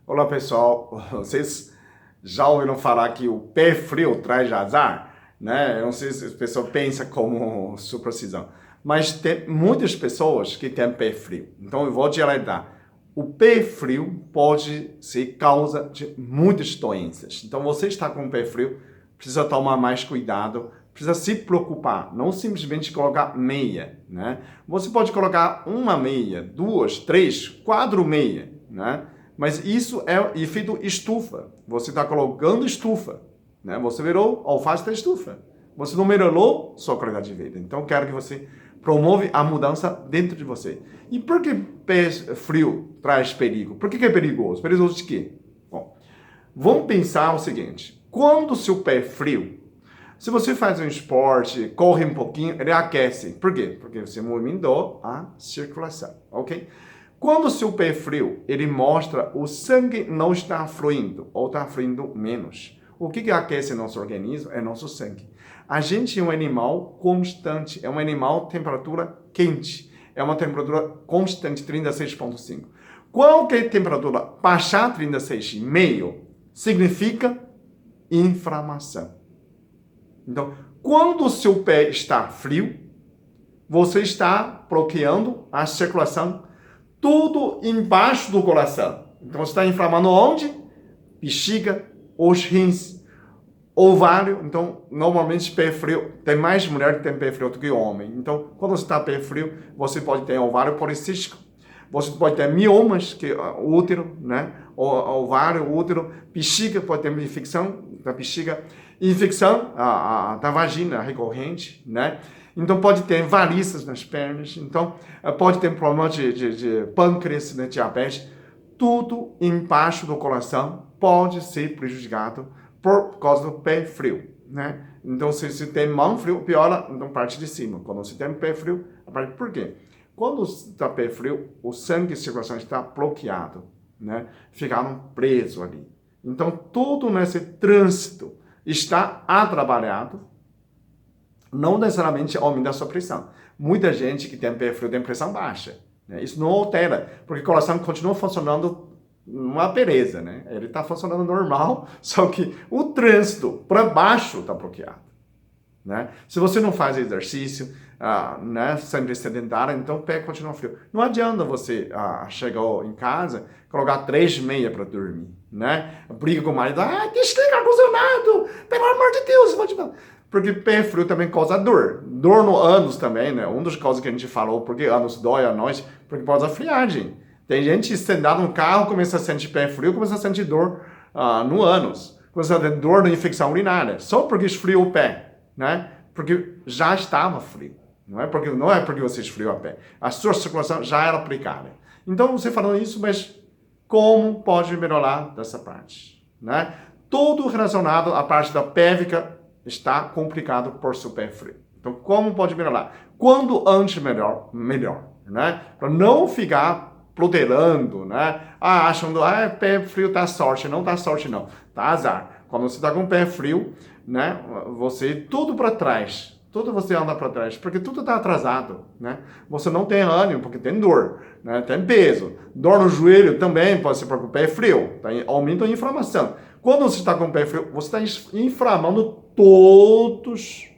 Olá pessoal, vocês já ouviram falar que o pé frio traz azar? Né? Eu não sei se a pessoa pensa como superstição, mas tem muitas pessoas que têm pé frio. Então eu vou te alertar. O pé frio pode ser causa de muitas doenças. Então você está com o pé frio, precisa tomar mais cuidado, precisa se preocupar, não simplesmente colocar meia, né? Você pode colocar uma meia, duas, três, quatro meia, né? Mas isso é efeito estufa. Você está colocando estufa, né? Você virou alface da estufa. Você não melhorou sua qualidade de vida. Então, quero que você promove a mudança dentro de você. E por que pé frio traz perigo? Por que é perigoso? Perigoso de quê? Bom, vamos pensar o seguinte. Quando o seu pé é frio, se você faz um esporte, corre um pouquinho, ele aquece. Por quê? Porque você movimentou a circulação, ok? Quando o seu pé é frio, ele mostra o sangue não está fluindo, ou está fluindo menos. O que aquece nosso organismo é nosso sangue. A gente é um animal constante, é um animal temperatura quente. É uma temperatura constante, 36,5. Qualquer temperatura baixar 36,5 significa inflamação. Então, quando o seu pé está frio, você está bloqueando a circulação tudo embaixo do coração. Então, você está inflamando onde? Bexiga, os rins, ovário. Então, normalmente, pé frio, tem mais mulher que tem pé frio do que homem. Então, quando você está pé frio, você pode ter ovário policístico. Você pode ter miomas, que é o útero, né? O ovário, o útero, bexiga, pode ter infecção da bexiga, infecção da vagina recorrente, né? Então, pode ter varizes nas pernas, então, pode ter problema de pâncreas, né? Diabetes. Tudo embaixo do coração pode ser prejudicado por causa do pé frio, né? Então, se você tem mão frio, piora então parte de cima. Quando você tem pé frio, a parte... Por quê? Quando está pé frio, o sangue e a circulação está bloqueado, né? Ficaram presos ali. Então, tudo nesse trânsito está atrapalhado, não necessariamente aumenta a sua pressão. Muita gente que tem pé frio tem pressão baixa, né? Isso não altera, porque o coração continua funcionando uma beleza, né? Ele está funcionando normal, só que o trânsito para baixo está bloqueado, né? Se você não faz exercício, né, sempre sedentário, então o pé continua frio. Não adianta você chegar em casa, colocar 3 meias para dormir, né? Briga com o marido, desliga o ar-condicionado, pelo amor de Deus, vou te falar. Porque pé frio também causa dor. Dor no ânus também, né? Uma das causas que a gente falou, porque ânus dói a nós, porque causa friagem. Tem gente sentada no carro, começa a sentir pé frio, começa a sentir dor no ânus, começa a ter dor na infecção urinária, só porque esfriou o pé, né? Porque já estava frio. Não é porque você esfriou a pé. A sua circulação já era precária. Então, você falando isso, mas como pode melhorar dessa parte? Né? Tudo relacionado à parte da pélvica está complicado por seu pé frio. Então, como pode melhorar? Quando antes melhor, né? Para não ficar protelando, né? Achando, pé frio tá sorte. Não tá sorte, não. Tá azar. Quando você está com o pé frio, né? Você tudo para trás. Tudo você anda para trás, porque tudo está atrasado, né? Você não tem ânimo, porque tem dor, né? Tem peso. Dor no joelho também pode ser porque o pé é frio, tá? Aumenta a inflamação. Quando você está com o pé frio, você está inflamando todos os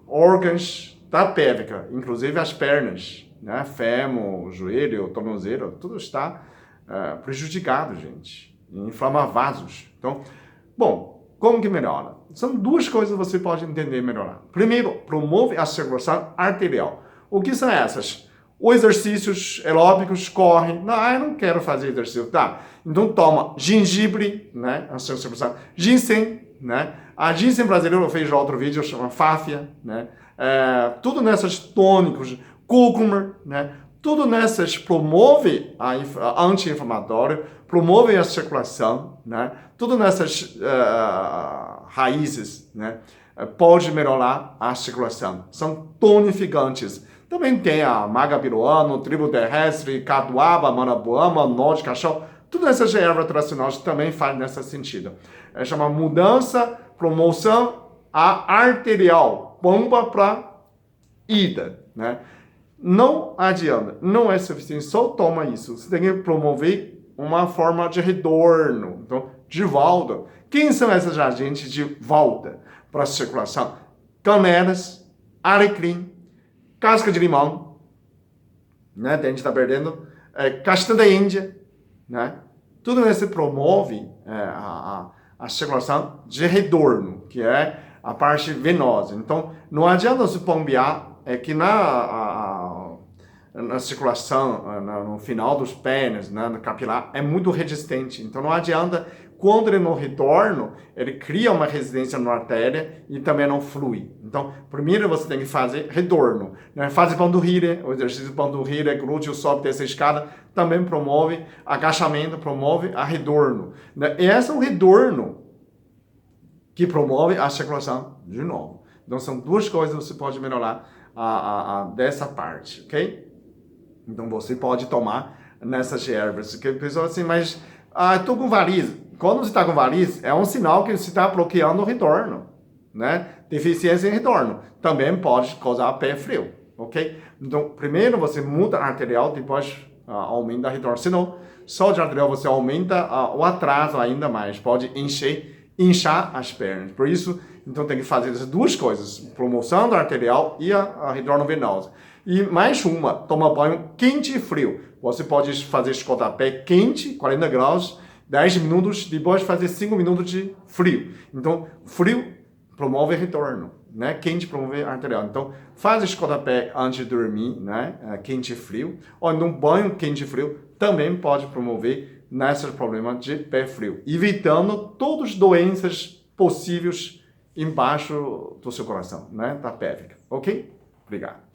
órgãos da pélvica, inclusive as pernas, né? Fêmur, joelho, tornozelo, tudo está prejudicado, gente. Inflama vasos. Então, bom, como que melhora? São duas coisas que você pode entender e melhorar. Primeiro, promove a circulação arterial. O que são essas? Os exercícios aeróbicos, corre. Não, eu não quero fazer exercício. Tá, então toma gengibre, né? A circulação. Ginseng, né? A ginseng brasileira, eu fiz outro vídeo, chama Fáfia, né? Tudo nessas tônicos, cúrcuma, né? Tudo nessas promove a anti-inflamatório, promove a circulação, né? Tudo nessas raízes, né? Pode melhorar a circulação. São tonificantes. Também tem a magabiruano, tribo terrestre, catuaba, manabuama, nó de cachorro. Tudo essas ervas tradicionais também faz nesse sentido. Chama mudança, promoção arterial, bomba para ida, né? Não adianta, não é suficiente, só toma isso. Você tem que promover uma forma de retorno, então, de volta. Quem são esses agentes de volta para a circulação? Canelas, alecrim, casca de limão, né? A gente está perdendo, castanha da Índia, né? Tudo isso promove a circulação de retorno, que é a parte venosa. Então, não adianta se bombear, que na circulação, no final dos pênis, né, no capilar, é muito resistente. Então, não adianta, quando ele não retorna, ele cria uma resistência na artéria e também não flui. Então, primeiro você tem que fazer retorno. Né? Fazer panturrilha, o exercício de panturrilha, glúteo, sobe, desce a escada, também promove agachamento, promove a retorno. Né? E esse é o retorno que promove a circulação de novo. Então, são duas coisas que você pode melhorar dessa parte, ok? Então, você pode tomar nessas ervas. Que a pessoa assim, mas estou com varize. Quando você está com varize, é um sinal que você está bloqueando o retorno, né? Deficiência em retorno. Também pode causar pé frio, ok? Então, primeiro você muda a arterial, depois aumenta a retorno. Senão, só de arterial você aumenta o atraso ainda mais. Pode inchar as pernas. Por isso, então tem que fazer essas duas coisas. Promoção da arterial e a retorno venosa. E mais uma, toma banho quente e frio. Você pode fazer escotapé quente, 40 graus, 10 minutos, depois fazer 5 minutos de frio. Então, frio promove retorno, né? Quente promove arterial. Então, faz escotapé antes de dormir, né? Quente e frio. Ou então, banho quente e frio também pode promover nesse problema de pé frio, evitando todas as doenças possíveis embaixo do seu coração, né? Da pélvica, ok? Obrigado.